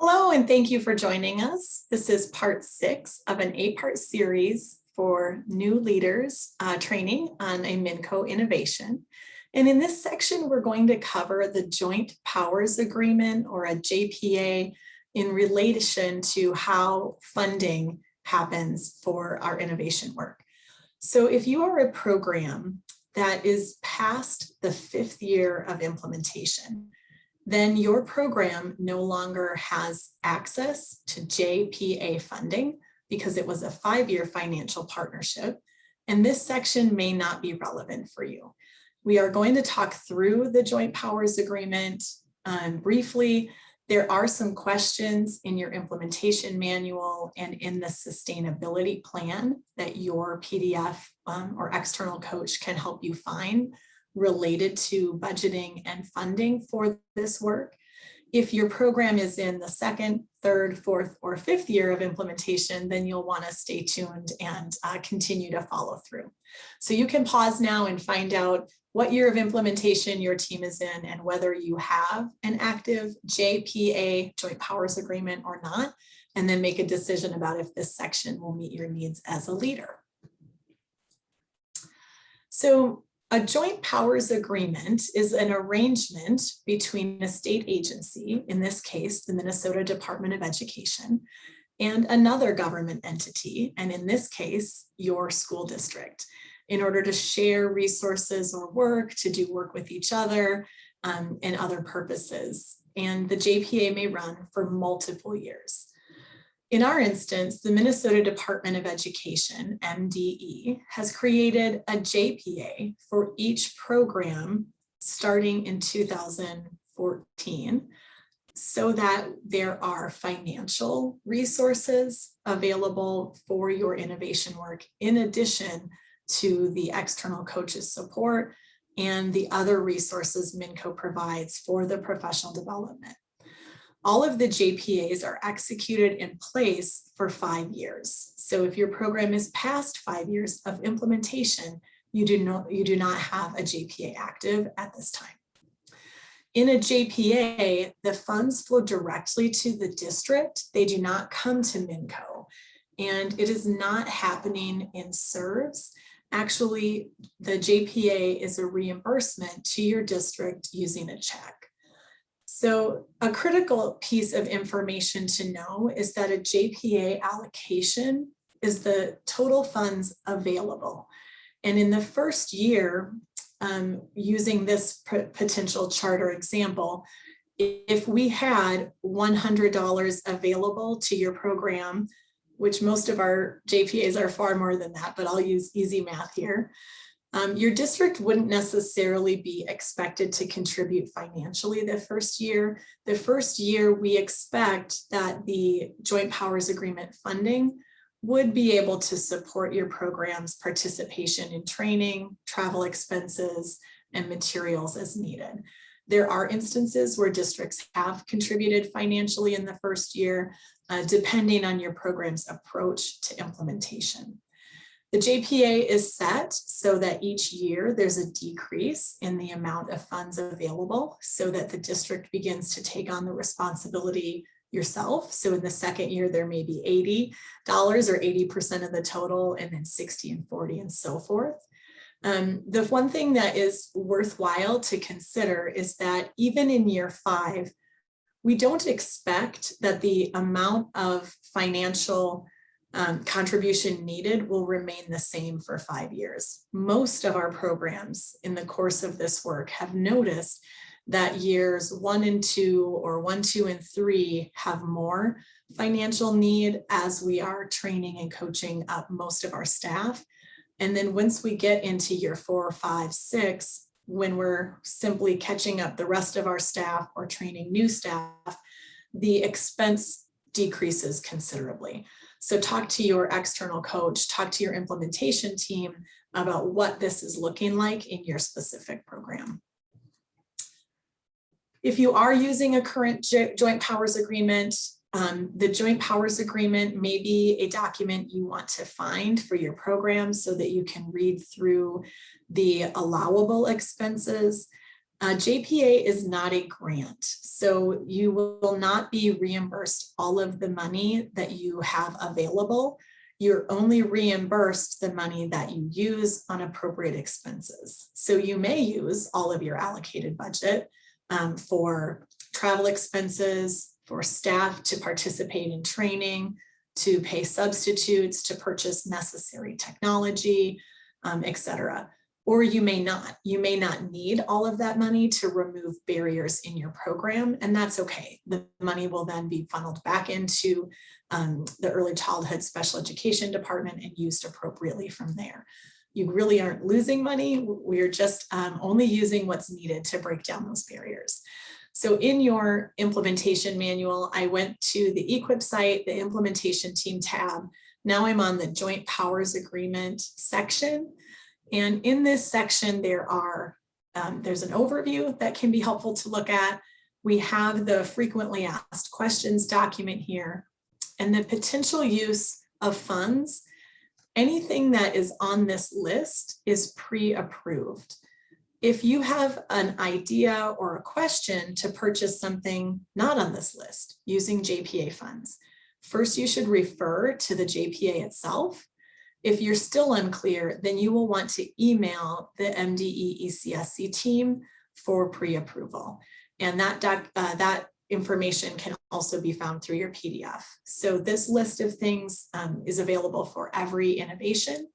Hello, and thank you for joining us. This is part 6 of an 8-part series for new leaders training on a MNCoE Innovation. And in this section, we're going to cover the Joint Powers Agreement, or a JPA, in relation to how funding happens for our innovation work. So if you are a program that is past the 5th year of implementation, then your program no longer has access to JPA funding because it was a 5-year financial partnership, and this section may not be relevant for you. We are going to talk through the Joint Powers Agreement briefly. There are some questions in your implementation manual and in the sustainability plan that your PDF or external coach can help you find related to budgeting and funding for this work. If your program is in the 2nd, 3rd, 4th, or 5th year of implementation, then you'll want to stay tuned and continue to follow through. So you can pause now and find out what year of implementation your team is in and whether you have an active JPA, Joint Powers Agreement, or not, and then make a decision about if this section will meet your needs as a leader. So a Joint Powers Agreement is an arrangement between a state agency, in this case, the Minnesota Department of Education, and another government entity, and in this case, your school district, in order to share resources or work, to do work with each other, and other purposes. And the JPA may run for multiple years. In our instance, the Minnesota Department of Education, MDE, has created a JPA for each program starting in 2014 so that there are financial resources available for your innovation work in addition to the external coaches support and the other resources MNCoE provides for the professional development. All of the JPAs are executed in place for 5 years. So if your program is past 5 years of implementation, you do not have a JPA active at this time. In a JPA, the funds flow directly to the district. They do not come to MNCoE, and it is not happening in serves. Actually, the JPA is a reimbursement to your district using a check. So a critical piece of information to know is that a JPA allocation is the total funds available. And in the first year, using this potential charter example, if we had $100 available to your program, which most of our JPAs are far more than that, but I'll use easy math here. Your district wouldn't necessarily be expected to contribute financially the first year. The first year, we expect that the Joint Powers Agreement funding would be able to support your program's participation in training, travel expenses, and materials as needed. There are instances where districts have contributed financially in the first year, depending on your program's approach to implementation. The JPA is set so that each year there's a decrease in the amount of funds available so that the district begins to take on the responsibility yourself. So in the 2nd year, there may be $80 or 80% of the total, and then 60 and 40 and so forth. The one thing that is worthwhile to consider is that even in year 5, we don't expect that the amount of financial contribution needed will remain the same for 5 years. Most of our programs in the course of this work have noticed that years 1 and 2 or 1, 2, and 3 have more financial need as we are training and coaching up most of our staff. And then once we get into year 4, 5, 6, when we're simply catching up the rest of our staff or training new staff, the expense decreases considerably. So talk to your external coach, talk to your implementation team about what this is looking like in your specific program. If you are using a current Joint Powers Agreement, the Joint Powers Agreement may be a document you want to find for your program so that you can read through the allowable expenses. JPA is not a grant, so you will not be reimbursed all of the money that you have available. You're only reimbursed the money that you use on appropriate expenses. So you may use all of your allocated budget for travel expenses, for staff to participate in training, to pay substitutes, to purchase necessary technology, etc. Or you may not. You may not need all of that money to remove barriers in your program, and that's okay. The money will then be funneled back into the early childhood special education department and used appropriately from there. You really aren't losing money. We're just only using what's needed to break down those barriers. So in your implementation manual, I went to the eQuip site, the implementation team tab. Now I'm on the Joint Powers Agreement section. And in this section, there's an overview that can be helpful to look at. We have the frequently asked questions document here and the potential use of funds. Anything that is on this list is pre-approved. If you have an idea or a question to purchase something not on this list using JPA funds, first you should refer to the JPA itself. If you're still unclear, then you will want to email the MDE ECSC team for pre-approval. And that information can also be found through your PDF. So this list of things is available for every innovation,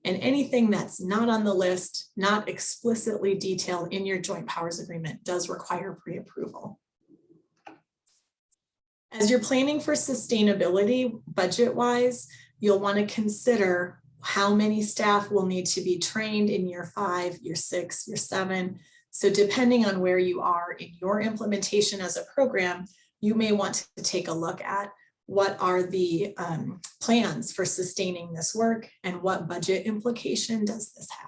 and anything that's not on the list, not explicitly detailed in your Joint Powers Agreement, does require pre-approval. As you're planning for sustainability budget-wise, you'll want to consider how many staff will need to be trained in year 5, year 6, year 7. So depending on where you are in your implementation as a program, you may want to take a look at what are the plans for sustaining this work and what budget implication does this have.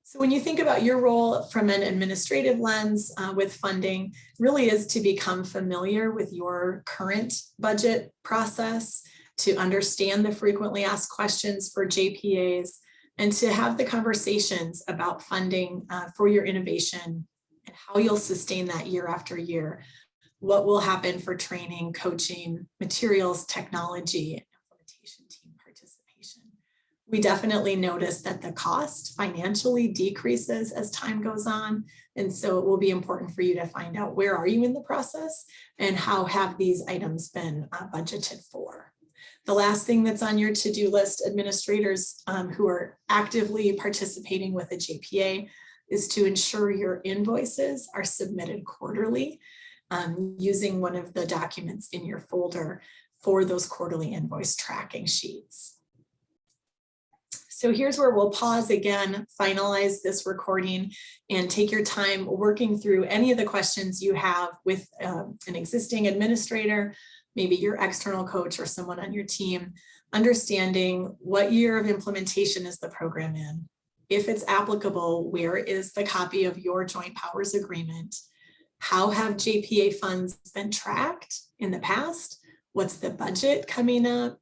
So when you think about your role from an administrative lens with funding, really is to become familiar with your current budget process, to understand the frequently asked questions for JPAs, and to have the conversations about funding for your innovation and how you'll sustain that year after year. What will happen for training, coaching, materials, technology, and implementation team participation. We definitely notice that the cost financially decreases as time goes on. And so it will be important for you to find out where are you in the process and how have these items been budgeted for. The last thing that's on your to-do list, administrators who are actively participating with a JPA, is to ensure your invoices are submitted quarterly using one of the documents in your folder for those quarterly invoice tracking sheets. So here's where we'll pause again, finalize this recording, and take your time working through any of the questions you have with an existing administrator, maybe your external coach or someone on your team, understanding what year of implementation is the program in. If it's applicable, where is the copy of your Joint Powers Agreement? How have JPA funds been tracked in the past? What's the budget coming up?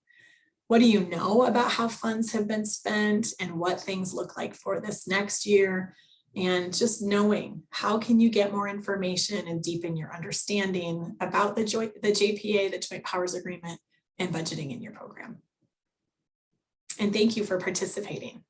What do you know about how funds have been spent and what things look like for this next year? And just knowing how can you get more information and deepen your understanding about the JPA, the Joint Powers Agreement, and budgeting in your program. And thank you for participating.